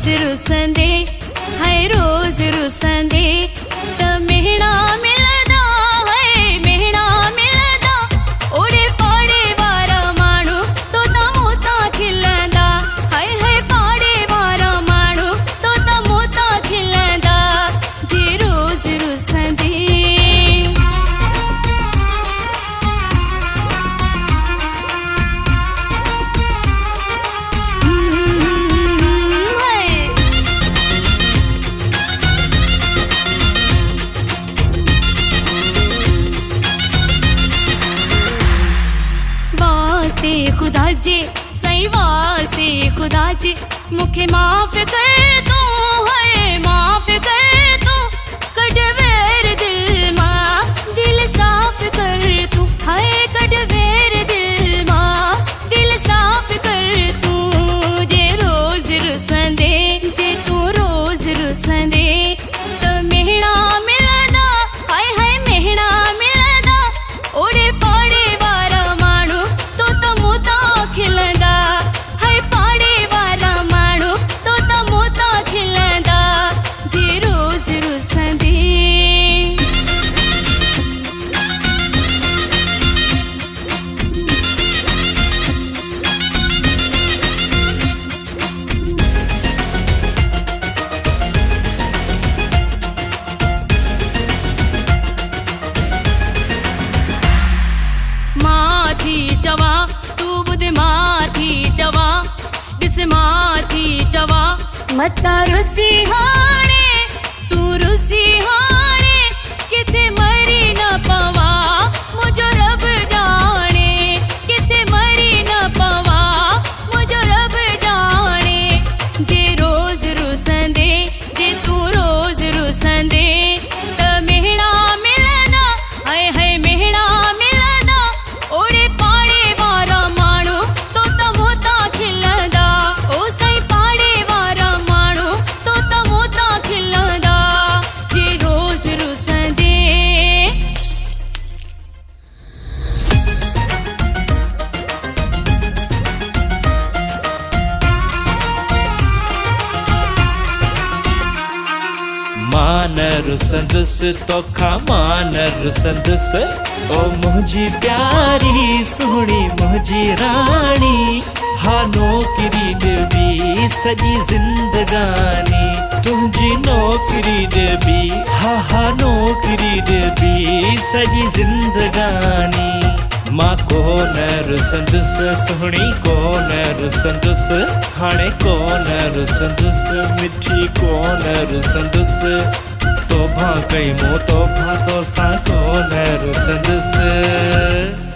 रोज रुसंदे हाय रोज रुसंदे त मेहणा मिलदा हाय मेहणा मिलदा ओड़े पाड़े वारा माण्हू तो त मोता खिलंदा हाय हाय पाड़े वारा माण्हू तो त मोता खिलंदा जे रोज रुसंदे वास्ते खुदा जे सही वास्ते खुदा जे मुखे माफ कर तू है माफ कर तू कड वेर दिल मां दिल साफ कर तू हाय कड वेर दिल मां दिल साफ कर तू जे रोज रुसंदे जे तू रोज रुसंदे त मेहणा मिलदा हाय हाय मेहणा मिलदा ओड़े पाड़े वारा माण्हू तो त मोता खिलंदा हाय पाड़े वारा माण्हू तो त मोता खिलंदा जे रोज रुसंदे माथी चवा तू बुध माथी चवा ॾिस माथी चवा मता रुसी हाणे तू रुसी हाणे किथे मरी न पवा मुंहिंजो रब ॼाणे किथे मरी न पवा मुंहिंजो रब ॼाणे जे रोज रुसंदे जे तू रोज रुसंदे त मेहणा मिलंदा हाय हाय मेहणा मिलंदा ओड़े पाड़े वारा माण्हू तो त मोता खिलंदा ओ सही पाड़े वारा माण्हू तो त मोता खिलंदा जे रोज रुसंदे मान रुसंदुसि तोखा मान रुसंदुसि ओ मुंहिंजी प्यारी सुहिणी मुंहिंजी राणी हा नौकिरी ॾिबी सॼी ज़िंदगानी तुंहिंजी नौकिरी ॾिबी हा नौकिरी ॾिबी सॼी ज़िंदगानी मां कोन रुसंदुसि सुहिणी कोन रुसंदुसि हाणे कोन रुसंदुसि मिठी कोन रुसंदुसि तोबा कई मूं तोबा तोसां कोन रुसंदुसि